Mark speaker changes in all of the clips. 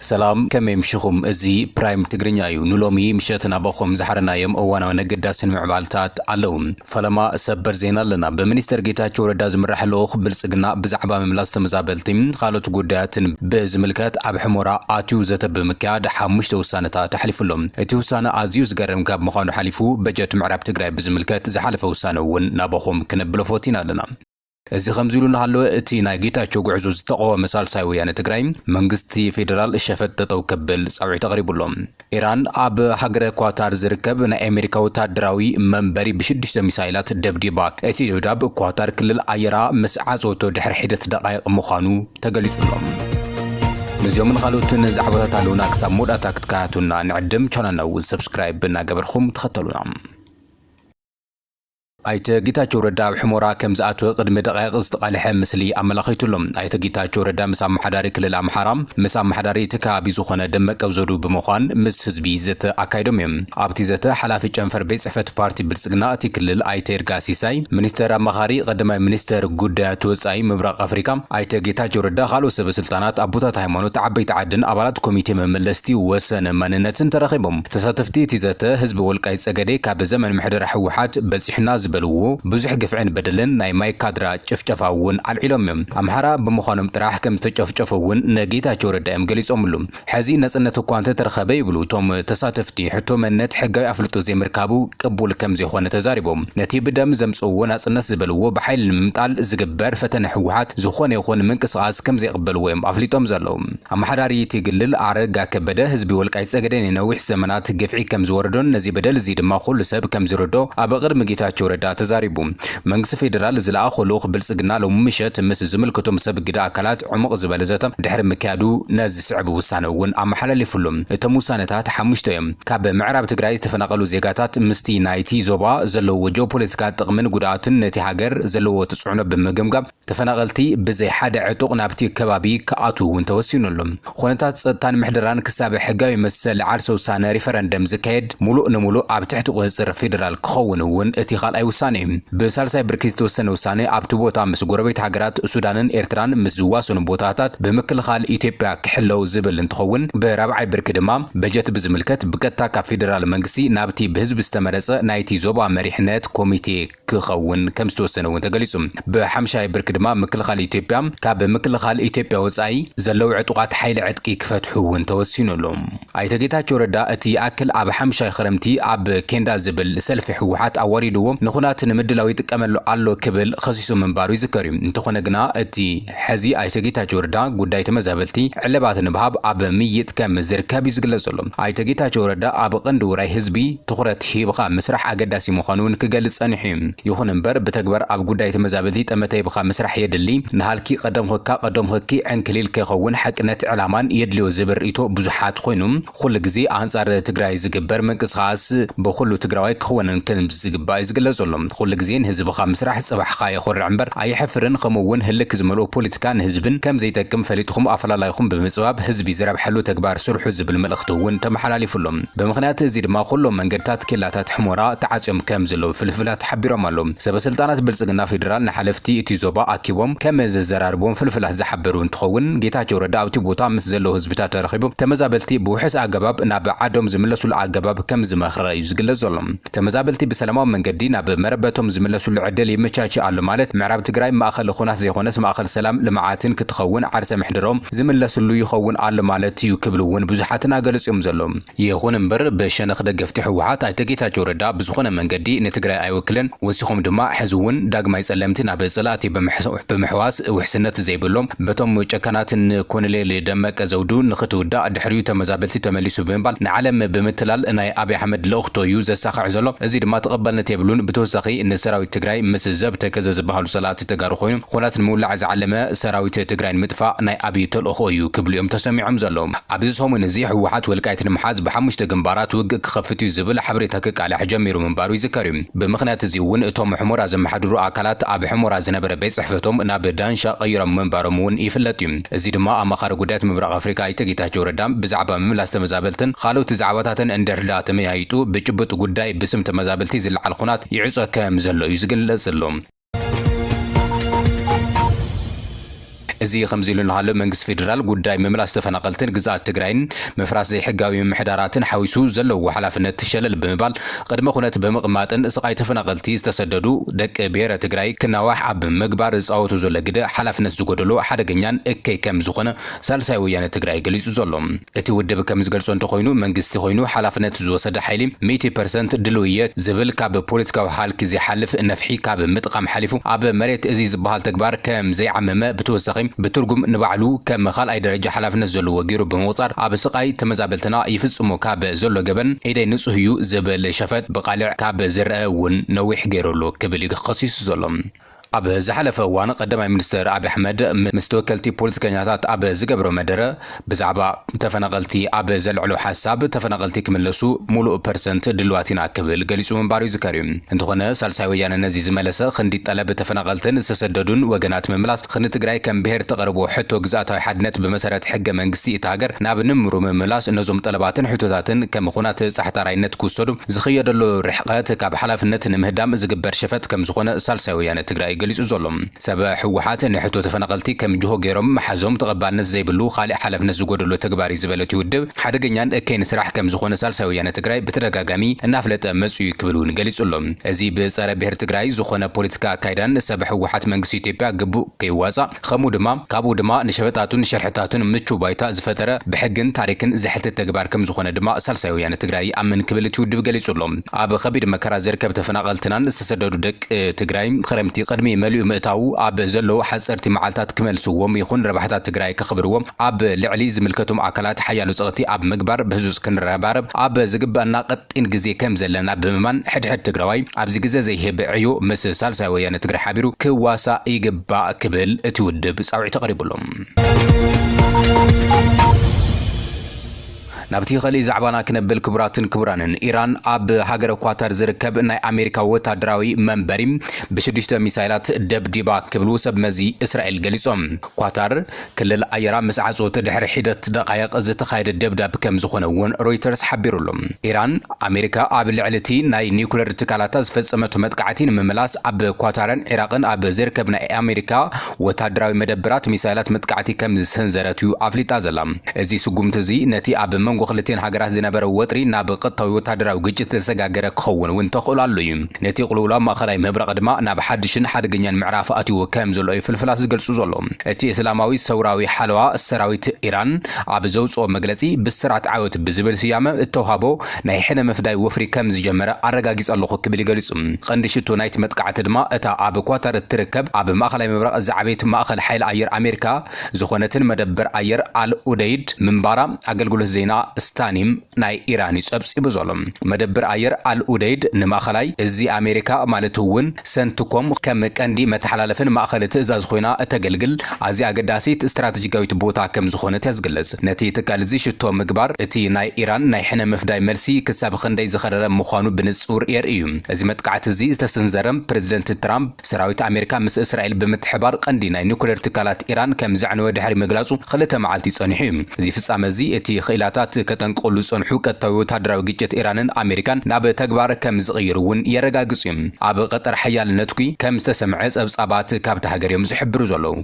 Speaker 1: ሰላም ከመምሽኹም እዚ ፕራይም ትግርኛ እዩ ንሎሚ ምሸትና በኹም ዝሓረናዮም እዋናዊ ነገዳስን ምዕባልታት ኣለዉ ፈለማ ሰበር ዜና ኣለና በሚኒስተር ጌታቸው ረዳ ዝምራሕ ልኡኽ ብልጽግና ብዛዕባ ምምላስ ተመዛበልቲ ካልኦት ጉዳያትን ብዝምልከት ኣብ ሕሞራ ኣትዩ ዘተ ብምክያድ 5 ውሳነታት ተሓሊፉሎም እቲ ውሳነ ኣዝዩ ዝገርም ካብ ምዃኑ ሓሊፉ በጀት ምዕራብ ትግራይ ብዝምልከት ዝሓለፈ ውሳነ እውን ናበኹም ክንብለፎቲና ኣለና እዚ ከምዚ ኢሉ እናሃለወ እቲ ናይ ጌታቸው ጉዕዞ ዝተቃወመ ሳልሳይ ወያነ ትግራይ መንግስቲ ፌደራል ሸፈት ጠጠው ከብል ጻውዒት ተቕሪቡሎም ኢራን ኣብ ሃገረ ኳታር ዝርከብ ናይ ኣሜሪካ ወታደራዊ መንበሪ ብ6 ሚሳይላት ደብዲባ እቲ ደብዳብ ኳታር ክልል ኣየራ ምስ ዓጾቶ ድሕሪ ሒደት ደቃይቕ ምዃኑ ተገሊጹሎም ነዚዮምን ካልኦትን ዛዕባታት ኣለውና ክሳብ ሞዳታ ክትከታተሉና ንዕድም ቻናልና እውን ሰብስክራይብ እናገበርኩም ተኸተሉና ኣይተ ጌታቸው ረዳ ሕሞራ ከም ዝኣተወ ቅድሚ ደቃይቕ ዝተቃልሐ ምስሊ ኣመላኺቱሎም ኣይተ ጌታቸው ረዳ ምስ ኣመሓዳሪ ክልል ኣምሓራ ምስ ኣመሓዳሪ እቲ ከባቢ ዝኾነ ደመቀ ዘውዱ ብምዃን ምስ ህዝቢ ዘተ ኣካይዶም እዮም ኣብቲ ዘተ ሓላፊ ጨንፈር ቤት ጽሕፈት ፓርቲ ብልጽግና እቲ ክልል ኣይተ ይርጋ ሲሳይ ሚኒስተር ኣማኻሪ ቀዳማይ ሚኒስተር ጉዳያት ወጻኢ ምብራቕ ኣፍሪካ ኣይተ ጌታቸው ረዳ ካልኦት ሰበስልጣናት ኣቦታት ሃይማኖት ዓበይቲ ዓድን ኣባላት ኮሚቴ መመለስቲ ወሰን መንነትን ተረኺቦም ተሳተፍቲ እቲ ዘተ ህዝቢ ወልቃይት ጸገዴ ካብ ዘመን ምሕደራ ሕወሓት በልጽሕና በልዎ ብዙሕ ግፍዕን በደልን ናይ ማይካድራ ጭፍጨፋውን አልዒሎም ኣምሓራ ብምዃኖም ጥራሕ ከም ዝተጨፍጨፈውን ነጌታቸው ረዳ ገሊጾምሉ ሕዚ ነጽነት እኳ እንተተረኸበ ይብሉ ቶም ተሳተፍቲ ሕቶ መንነት ሕጋዊ ኣፍልጦ ዘይምርካቡ ቅቡል ከም ዘይኾነ ተዛሪቦም ነቲ ብደም ዘምጽዎ ነጽነት ዝበልዎ ብሓይል ንምምጣል ዝግበር ፈተነ ሕወሓት ዝኾነ ይኹን ምንቅስቓስ ከም ዘይቅበልዎ ኣፍሊጦም ዘለዉ ኣመሓዳሪ እቲ ግልል ኣረጋ ከበደ ህዝቢ ወልቃይት ጸገዴን ነዊሕ ዘመናት ግፍዒ ከም ዝወረዶን ነዚ በደል እዚ ድማ ኩሉ ሰብ ከም ዝረዶ ኣብ ቅድሚ ጌታቸው ረዳ ተዛሪቡ መንግስቲ ፌደራል ዝለኣኾ ልኡኽ ብልጽግና ሎሚ ምሸት ምስ ዝምልከቶም ሰብ ግዳ ኣካላት ዕሙቕ ዝበለ ዘተ ድሕሪ ምክያዱ ነዚ ስዕቢ ውሳነ እውን ኣመሓላሊፉሎም እቶም ውሳነታት 5 እዮም ካብ ምዕራብ ትግራይ ዝተፈናቐሉ ዜጋታት ምስቲ ናይቲ ዞባ ዘለዎ ጂኦፖለቲካ ጥቕምን ጉድኣትን ነቲ ሃገር ዘለዎ ትጽዕኖ ብምግምጋም ተፈናቐልቲ ብዘይ ሓደ ዕጡቕ ናብቲ ከባቢ ክኣትዉ እውን ተወሲኑሎም ኩነታት ጸጥታን ምሕደራን ክሳብ ሕጋዊ መሰል ዓርሰ ውሳነ ሪፈረንደም ዝካየድ ሙሉእ ንሙሉእ ኣብ ትሕቲ ቁፅር ፌደራል ክኸውን እውን እቲ ካልኣይ ውሳነ በሳልሳይ ብርኪ ዝተወሰነ ውሳነ ኣብቲ ቦታ ምስ ጎረቤት ሃገራት ሱዳንን ኤርትራን ምስ ዝዋሰኑ ቦታታት ብምክልኻል ኢትዮጵያ ክሕለው ዝብል እንትኸውን ብራብዓይ ብርኪ ድማ በጀት ብዝምልከት ብቀጥታ ካብ ፌደራል መንግስቲ ናብቲ ብህዝቢ ዝተመረጸ ናይቲ ዞባ መሪሕነት ኮሚቴ ክኸውን ከም ዝተወሰነ እውን ተገሊጹ ብሓምሻይ ብርኪ ድማ ምክልኻል ኢትዮጵያ ካብ ምክልኻል ኢትዮጵያ ወጻኢ ዘለው ዕጡቃት ሓይሊ ዕጥቂ ክፈትሑ እውን ተወሲኑሎም ኣይተ ጌታቸው ረዳ እቲ ኣክል ኣብ ሓምሻይ ክረምቲ ኣብ ኬንዳ ዝብል ሰልፊ ሕወሓት ኣዋሪድዎ ንኹናት ንምድላው ይጥቀመሉ ኣሎ ክብል ኸሲሱ ምንባሩ ይዝከር እንተኾነ ግና እቲ ሕዚ ኣይተ ጌታቸው ረዳ ጉዳይ ተመዛበልቲ ዕለባት ንብሃብ ኣብ ምይጥ ከም ዝርከብ ይዝግለጸሎም ኣይተ ጌታቸው ረዳ ኣብ ቀንዲ ውራይ ህዝቢ ትኹረት ሂብኻ ምስራሕ ኣገዳሲ ምዃኑን ክገልጽ ጸኒሑ ይኹን እምበር ብተግባር ኣብ ጉዳይ ተመዛበልቲ ጠመተ ሂብኻ ምስራሕ የድሊ ንሃልኪ ቀደም ህኪ ዕንክሊል ከይኸውን ሓቅነት ዕላማን የድልዮ ዝብል ርእይቶ ብዙሓት ኮይኖም ኩሉ ግዜ ኣንጻር ትግራይ ዝግበር ምንቅስቓስ ብኩሉ ትግራዋይ ክኸውንን ከም ዝግባእ ይዝግለጸሎም ኩሉ ግዜን ህዝብኻ ምስራሕ ጽባሕኻ ይኹርዕ እምበር ኣይሕፍርን ከምኡውን ህልክ ዝመልኦ ፖለቲካን ህዝብን ከም ዘይጠቅም ፈሊጥኩም ኣፈላላይኩም ብምጽባብ ህዝቢ ዝረብሐሉ ተግባር ስርሑ ዝብል መልእኽቲ እውን ተመሓላሊፉሎም ብምኽንያት እዚ ድማ ኩሎም መንገድታት ኬላታት ሕሞራ ተዓጽዮም ከም ዘለዉ ፍልፍላት ሓቢሮም ኣሎም ሰበስልጣናት ብልጽግና ፌደራል ንሓለፍቲ እቲ ዞባ ኣኪቦም ከም ዘዘራርቦም ፍልፍላት ዝሓበሩ እንትኸውን ጌታቸው ረዳ ኣብቲ ቦታ ምስ ዘለዎ ህዝብታት ተረኺቡ ተመዛበልቲ ብውሕስ ኣገባብ ናብ ዓዶም ዝምለሱሉ ኣገባብ ከም ዝመኽረ እዩ ዝግለጽ ዘሎ ተመዛበልቲ ብሰላማዊ መንገዲ ናብ መረበቶም ዝምለሱሉ ዕድል ይመቻች ኣሎ ማለት ምዕራብ ትግራይ ማእኸል ኹናት ዘይኾነስ ማእኸል ሰላም ልምዓትን ክትኸውን ዓርሰ ምሕደሮም ዝምለሱሉ ይኸውን ኣሎ ማለት እዩ ክብሉውን ብዙሓትን ኣገለጽዮም ዘሎም ይኹን እምበር በሸነኽ ደገፍቲ ሕወሓት ኣይተ ጌታቸው ረዳ ብዝኾነ መንገዲ ንትግራይ ኣይወክልን ወሲኾም ድማ ሕዝውን ዳግማይ ጸለምቲ ናብ ጽላእቲ ብምሕዋስ ውሕስነት ዘይብሎም በቶም ጨካናትን ኮሎኔል ደመቀ ዘውዱ ንኽትውዳእ ድሕሪኡ ተመዛበልቲ ተመሊሱ ብምባል ንዓለም ብምትላል ናይ ኣብይ ኣሕመድ ልእኽቶ እዩ ዘሳኽዕ ዘሎ እዚ ድማ ተቐባልነት የብሉን ብተወሳኺ ንሰራዊት ትግራይ ምስ ዘብተከዘ ዝበሃሉ ሰላእቲ ተጋሩ ኮይኑ ኩናት ንምውላዕ ዝዓለመ ሰራዊት ትግራይ ንምጥፋእ ናይ ኣብይ ተልእኾ እዩ ክብሉ እዮም ተሰሚዖም ዘለዎም ኣብዚ ሰሙን እዚ ሕወሓት ወልቃይት ንምሓዝ ብሓሙሽተ ግንባራት ውግእ ክኸፍት እዩ ዝብል ሓበሬታ ክቃልሕ ጀሚሩ ምንባሩ ይዝከር እዩ ብምኽንያት እዚ እውን እቶም ሕሞራ ዘመሓድሩ ኣካላት ኣብ ሕሞራ ዝነበረ ቤት ጽሕፈቶም ናብ ዳንሻ ቀይሮም ምንባሮም እውን ይፍለጥ እዩ እዚ ድማ ኣማኻሪ ጉዳያት ምብራቕ ኣፍሪካ ኣይተ ጌታቸው ረዳ ብዛዕባ ምምላስ ተመዛበልትን ካልኦት ዛዕባታትን እንድሕዳ ተመያይጡ ብጭቡጥ ጉዳይ ብስም ተመዛበልቲ ዝለዓል ኩናት ይዕጾ ከም ዘሎ እዩ ዝግለጽ ዘሎ እዚ ከምዚ ኢሉ ንሃሎ መንግስቲ ፌደራል ጉዳይ ምምላስ ተፈናቀልትን ግዛት ትግራይን መፍራስ ዘይሕጋዊ ምሕዳራትን ሓዊሱ ዘለዎ ሓላፍነት ትሸለል ብምባል ቅድመ ኩነት ብምቕማጥን ስቃይ ተፈናቀልቲ ዝተሰደዱ ደቂ ብሔረ ትግራይ ክናዋሕ ኣብ ምግባር ዝፃወቱ ዘሎ ግደ ሓላፍነት ዝጎደሎ ሓደገኛን እከይ ከም ዝኾነ ሳልሳይ ወያነ ትግራይ ገሊጹ ዘሎ እቲ ውድብ ከም ዝገልጾ እንተኮይኑ መንግስቲ ኮይኑ ሓላፍነት ዝወሰደ ሓይሊ 100% ድልውየት ዝብል ካብ ፖለቲካዊ ሓልኪ ዝሓልፍ ነፍሒ ካብ ምጥቃም ሓሊፉ ኣብ መሬት እዚ ዝበሃል ተግባር ከም ዘይዓመመ ብተወሳኺ ብትርጉም ንባዕሉ ከም ካልኣይ ደረጃ ሓላፍነት ዘለዎ ገይሩ ብምውጻር ኣብ ስቃይ ተመዛበልትና ይፍጽሙ ካብ ዘሎ ገበን ኢደይ ንጹህ እዩ ዝብል ሸፈት ብቃልዕ ካብ ዝርአ እውን ነዊሕ ገይረሉ ክብል ይኸሲሱ ዘሎ ኣብ ዝሓለፈ እዋን ቀዳማይ ሚኒስትር አብይ አሕመድ ምስ ተወከልቲ ፖለቲከኛታት ኣብ ዝገብሮ መደረ ብዛዕባ ተፈናቀልቲ ኣብ ዘልዕሎ ሓሳብ ተፈናቀልቲ ክምለሱ ሙሉእ ፐርሰንት ድልዋቲና ክብል ገሊጹ ምንባሩ ይዝከር እዩ እንተኾነ ሳልሳይ ወያነ ነዚ ዝመለሰ ክንዲ ጠለብ ተፈናቀልትን ዝተሰደዱን ወገናት ምምላስ ክንዲ ትግራይ ከም ብሔር ተቐርቦ ሕቶ ግዛታዊ ሓድነት ብመሰረት ሕገ መንግስቲ እቲ ሃገር ናብ ንምሩ ምምላስ ነዞም ጠለባትን ሕቶታትን ከም ኩናት ጻሕታራይነት ክውሰዱ ዝኽየደሉ ርሕቀት ካብ ሓላፍነት ንምህዳም ዝግበር ሸፈት ከም ዝኾነ ሳልሳይ ወያነ ትግራይ ገሊጹ ዘሎ ሰብ ሕወሓት ንሕቶ ተፈናቀልቲ ከም ጅሆ ገይሮም መሓዞም ተቐባልነት ዘይብሉ ካልእ ሓላፍነት ዝጎደሎ ተግባር ዝበለት ይውድብ ሓደገኛን እከይን ስራሕ ከም ዝኾነ ሳልሳይ ወያነ ትግራይ ብተደጋጋሚ እናፍለጠ መጽኡ ክብል እውን ገሊጹሎም እዚ ብጸረ ብሔር ትግራይ ዝኾነ ፖለቲካ አካይዳን ሰብ ሕወሓት መንግስቲ ኢትዮጵያ ግቡእ ከይዋጻእ ከምኡ ድማ ካብኡ ድማ ንሸበጣቱን ሸርሕታቱን ምቹ ባይታ ዝፈጠረ ብሕግን ታሪክን ዝሕትት ተግባር ከም ዝኾነ ድማ ሳልሳይ ወያነ ትግራይ ኣምን ክብል ይውድብ ገሊጹሎም ኣብ ከቢድ መከራ ዝርከብ ተፈናቀልትናን ዝተሰደዱ ደቂ ትግራይ ክረምቲ ቅድሚ መሊኡ ምእታው ኣብ ዘለዎ ሓጸርቲ መዓልታት ክመልስዎም ይኹን ረባሕታት ትግራይ ከኽብርዎም ኣብ ልዕሊ ዝምልከቶም ኣካላት ሓያሉ ጸቕቲ ኣብ ምግባር ብህዙጽ ክንረባረብ ኣብ ዝግባእና ቀጢን ግዜ ከም ዘለና ብምማን ሕድሕድ ትግራዋይ ኣብዚ ግዜ ዘይህብ ዕዮ ምስ ሳልሳይ ወያነ ትግራይ ሓቢሩ ክዋሳእ ይግባእ ክብል እቲ ውድብ ጻውዒ ተቐሪቡሎም ናብቲ ኸሊ ዛዕባና ክነብል ክቡራትን ክቡራንን ኢራን ኣብ ሃገረ ኳታር ዝርከብ ናይ ኣሜሪካ ወታደራዊ መንበሪ ብ6 ሚሳይላት ደብዲባ ክብሉ ሰብ መዚ እስራኤል ገሊጾም ኳታር ክልል ኣየራ ምስ ዓጽወት ድሕሪ ሒደት ደቃይቕ ዝተኻየደ ደብዳብ ከም ዝኾነ እውን ሮይተርስ ሓቢሩሎም ኢራን ኣሜሪካ ኣብ ልዕልቲ ናይ ኒውክለር ትካላታ ዝፈጸመቱ መጥቃዕቲ ንምምላስ ኣብ ኳታርን ኢራቅን ኣብ ዝርከብ ናይ ኣሜሪካ ወታደራዊ መደብራት ሚሳይላት መጥቃዕቲ ከም ዝሰንዘረት እዩ ኣፍሊጣ ዘላ እዚ ስጉምቲ እዚ ነቲ ኣብ መንጎ ክልቲን ሃገራት ዝነበረ ወጥሪ ናብ ቀጥታዊ ወታደራዊ ግጭት ተሰጋገረ ክኸውን እውን ተኽእሎ ኣሎ እዩ ነቲ ቁልውላ ማእኸላይ ምብራቕ ድማ ናብ ሓድሽን ሓደገኛን ምዕራፍ ኣትይዎ ከም ዘሎ ፍልፍላት ዝገልጹ ዘሎ እቲ እስላማዊ ሰውራዊ ሓለዋ ሰራዊት ኢራን ኣብ ዘውፅኦ መግለጺ ብስራት ዓወት ብዝብል ስያመ እተውሃቦ ናይ ሕነ መፍዳይ ወፍሪ ከም ዝጀመረ ኣረጋጊጽ ኣለኹ ክብል ይገልጹ ቀንዲ ሽቶ ናይቲ መጥቃዕቲ ድማ እታ ኣብ ኳታር እትርከብ ኣብ ማእኸላይ ምብራቕ ዝዓበየት ማእኸል ሓይሊ ኣየር ኣሜሪካ ዝኾነትን መደበር ኣየር አልኡደይድ ምንባራ ኣገልግሎት ዜና ስታኒም ናይ ኢራን ይጸብጽቡ ዘሎም መደበር ኣየር አልኡደይድ ንማእኸላይ እዚ ኣሜሪካ ማለት እውን ሰንትኮም ከም ቀንዲ መተሓላለፍን ማእኸል ትእዛዝ ኮይና እተገልግል ኣዚ ኣገዳሲት ስትራቴጂካዊት ቦታ ከም ዝኾነት ያዝግለጽ ነቲ ትካል እዚ ሽቶ ምግባር እቲ ናይ ኢራን ናይ ሕነ መፍዳይ መልሲ ክሳብ ክንደይ ዝኸረረ ምዃኑ ብንጹር የርኢ እዩ እዚ መጥቃዕቲ እዚ ዝተሰንዘረ ፕሬዚደንት ትራምፕ ሰራዊት ኣሜሪካ ምስ እስራኤል ብምትሕባር ቀንዲ ናይ ኒውክሌር ትካላት ኢራን ከም ዘዕነወ ድሕሪ ምግላጹ ክልተ መዓልቲ ጸኒሑ እዩ እዚ ፍጻመ እዚ እቲ ኽኢላታት ከተንቆሉ ጸንሑ ቀጥታዊ ወታደራዊ ግጭት ኢራንን ኣሜሪካን ናብ ተግባር ከም ዝቕይሩውን የረጋግጹ ኣብ ቀጠር ሓያልነትኩ ከም ዝተሰምዐ ጸብጻባት ካብቲ ሃገር እዮም ዝሕብሩ ዘለዉ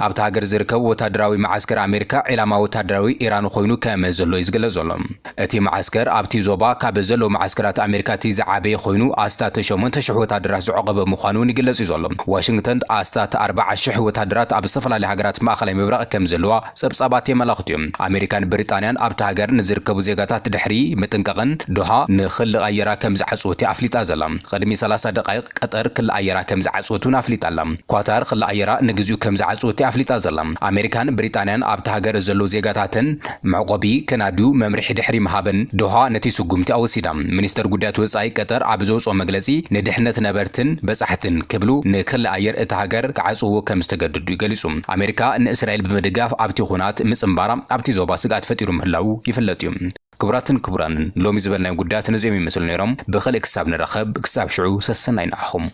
Speaker 1: ኣብቲ ሃገር ዝርከቡ ወታደራዊ ማዓስከር ኣሜሪካ ዒላማ ወታደራዊ ኢራን ኮይኑ ከም ዘሎ ይዝገለጽ ዘሎ እቲ ማዓስከር ኣብቲ ዞባ ካብ ዘሎ ማዓስከራት ኣሜሪካ እቲ ዝዓበየ ኮይኑ ኣስታት 8,000 ወታደራት ዝዕቀበ ምዃኑን ይግለጽ ዘሎ ዋሽንግተን ኣስታት 40,000 ወታደራት ኣብ ዝተፈላለዩ ሃገራት ማእኸላይ ምብራቕ ከም ዘለዋ ጸብጻባት የመላኽቱ እዮም ኣሜሪካን ብሪጣንያን ኣብቲ ሃገር ንዝርከቡ ዜጋታት ድሕሪ ምጥንቀቕን ዶሃ ንኽሊ ኣየራ ከም ዝዓጽወት ኣፍሊጣ ዘላ ቅድሚ 30 ደቃይቕ ቀጠር ክሊ ኣየራ ከም ዝዓጽወቱን ኣፍሊጣ ኣላ ኳታር ክሊ ኣየራ ንግዚኡ ከም ዝዓጽወት ኣፍሊጣ ዘላ ኣሜሪካን ብሪጣንያን ኣብቲ ሃገር ዘሎ ዜጋታትን መዕቆቢ ከናድዩ መምርሒ ድሕሪ መሃበን ዶሃ ነቲ ስጉምቲ ኣወሲዳ ሚኒስተር ጉዳያት ወጻኢ ቀጠር ኣብ ዘውፅኦ መግለጺ ንድሕነት ነበርትን በጻሕትን ክብሉ ንክሊ ኣየር እቲ ሃገር ክዓጽዎ ከም ዝተገደዱ ይገሊጹ ኣሜሪካ ንእስራኤል ብምድጋፍ ኣብቲ ኩናት ምጽምባራ ኣብቲ ዞባ ስጋት ፈጢሩ ምህላው ይፍለጥ እዩ ክቡራትን ክቡራንን ሎሚ ዝበልናዮም ጉዳያት ነዚኦም ይመስሉ ነይሮም ብኸልእ ክሳብ ንረኸብ ክሳብ ሽዑ ሰሰናይ ንኣኹም